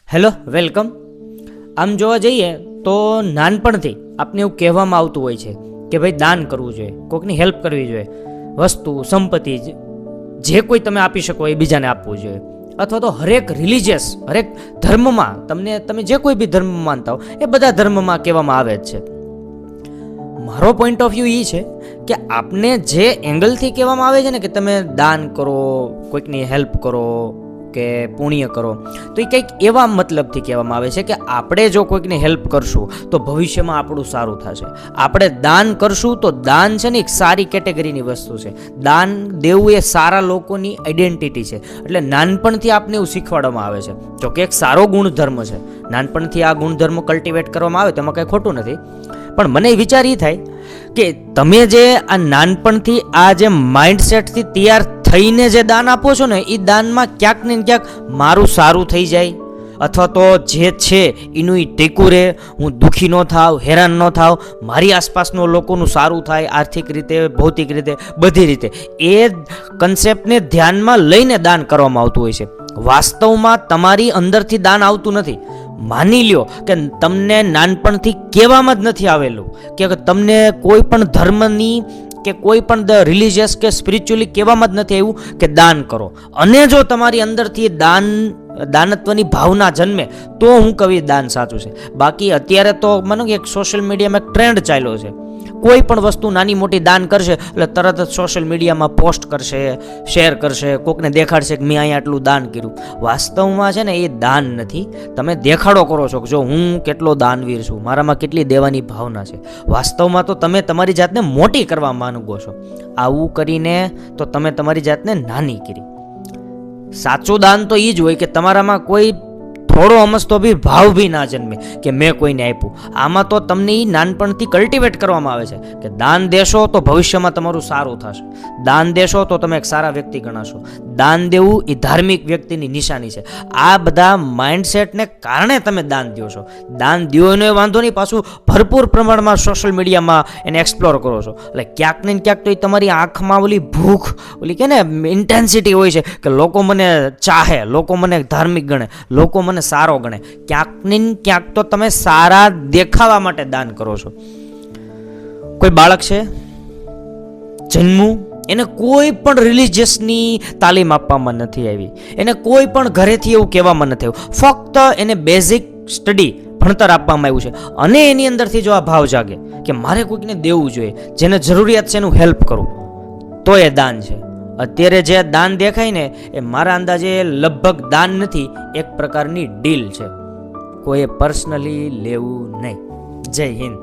Hello, welcome. આમ જોવા જઈએ તો નાનપણથી આપને એવું કહેવામાં આવતું હોય છે કે ભાઈ દાન કરવું જોઈએ, કોઈકની હેલ્પ કરવી જોઈએ, વસ્તુ સંપત્તિ જે કોઈ તમે આપી શકો એ બીજાને આપવું જોઈએ. અથવા તો હરેક રિલિજિયસ, હરેક ધર્મમાં તમે જે કોઈ બી ધર્મ માનતા હો એ બધા ધર્મમાં કહેવામાં આવે જ છે. મારો પોઈન્ટ ઓફ વ્યૂ એ છે કે આપને જે એંગલથી કહેવામાં આવે છે ને કે તમે દાન કરો, કોઈકની હેલ્પ કરો કે પુણ્ય કરો, તો એ કંઈક એવા મતલબથી કહેવામાં આવે છે કે આપણે જો કોઈકને હેલ્પ કરશું તો ભવિષ્યમાં આપણું સારું થશે. આપણે દાન કરશું તો દાન છે ને એક સારી કેટેગરીની વસ્તુ છે. દાન દેવું એ સારા લોકોની આઈડેન્ટિટી છે. એટલે નાનપણથી આપને એવું શીખવાડવામાં આવે છે. જો કે એક સારો ગુણધર્મ છે, નાનપણથી આ ગુણધર્મ કલ્ટિવેટ કરવામાં આવે તેમાં કંઈ ખોટું નથી. પણ મને વિચાર એ થાય કે તમે જે આ નાનપણથી આ જે માઇન્ડસેટથી તૈયાર થઈને જે દાન આપો છો ને, એ દાનમાં ક્યાંક ને ક્યાંક મારું સારું થઈ જાય, અથવા તો જે છે એનું ટેકું રહે, હું દુઃખી ન થાવ, હેરાન ન થાવ, મારી આસપાસનો લોકોનું સારું થાય, આર્થિક રીતે, ભૌતિક રીતે, બધી રીતે, એ કન્સેપ્ટને ધ્યાનમાં લઈને દાન કરવામાં આવતું હોય છે. વાસ્તવમાં તમારી અંદરથી દાન આવતું નથી. માની લ્યો કે તમને નાનપણથી કહેવામાં જ નથી આવેલું કે તમને કોઈ પણ ધર્મની કે કોઈ પણ રિલિજિયસ કે સ્પિરિચ્યુઅલી કહેવામાં જ નથી આવ્યું કે દાન કરો, અને જો તમારી અંદરથી દાનત્વની ભાવના જન્મે તો હું કવિ દાન સાચું છે. બાકી અત્યારે તો માનો કે એક સોશિયલ મીડિયામાં એક ટ્રેન્ડ ચાલ્યો છે, કોઈ પણ વસ્તુ નાની મોટી દાન કરશે એટલે તરત જ સોશિયલ મીડિયામાં પોસ્ટ કરશે, શેર કરશે, કોકને દેખાડશે કે મેં અહીંયા આટલું દાન કર્યું. વાસ્તવમાં છે ને એ દાન નથી, તમે દેખાડો કરો છો કે જો હું કેટલો દાનવીર છું, મારામાં કેટલી દેવાની ભાવના છે. વાસ્તવમાં તો તમે તમારી જાતને મોટી કરવા માંગો છો. આવું કરીને તો તમે તમારી જાતને નાની કરી. સાચું દાન તો એ જ હોય કે તમારામાં કોઈ થોડો અમસ્તો બી ભાવ બી ના જન્મે કે મેં કોઈને આપ્યું. આમાં તો તમને એ નાનપણથી કલ્ટિવેટ કરવામાં આવે છે કે દાન દેશો તો ભવિષ્યમાં તમારું સારું થશે, દાન દેશો તો તમે એક સારા વ્યક્તિ ગણાશો, દાન દેવું એ ધાર્મિક વ્યક્તિની નિશાની છે. આ બધા માઇન્ડસેટને કારણે તમે દાન દો છો. દાન દો એનો વાંધો નહીં, પાછું ભરપૂર પ્રમાણમાં સોશિયલ મીડિયામાં એને એક્સપ્લોર કરો છો. એટલે ક્યાંક ને ક્યાંક તો એ તમારી આંખમાં ઓલી ભૂખ, ઓલી કે ને ઇન્ટેન્સિટી હોય છે કે લોકો મને ચાહે, લોકો મને ધાર્મિક ગણે, લોકો મને સારો ગણે. ક્યાંક ને ક્યાંક તો તમે સારા દેખાવા માટે દાન કરો છો. કોઈ બાળક છે જન્મું, એને કોઈ પણ રિલિજિયસની તાલીમ આપવામાં નથી આવી, એને કોઈ પણ ઘરેથી એવું કહેવામાં નથી આવ્યું, ફક્ત એને બેઝિક સ્ટડી ભણતર આપવામાં આવ્યું છે. અને એની અંદરથી જો આ ભાવ જાગે કે મારે કોઈકને દેવું જોઈએ, જેને જરૂરિયાત છે એનું હેલ્પ કરું, તો એ દાન છે. અત્યારે જે દાન દેખાય ને એ મારા અંદાજે લગભગ દાન નથી, એક પ્રકારની ડીલ છે. કોઈએ પર્સનલી લેવું નહીં. જય હિન્દ.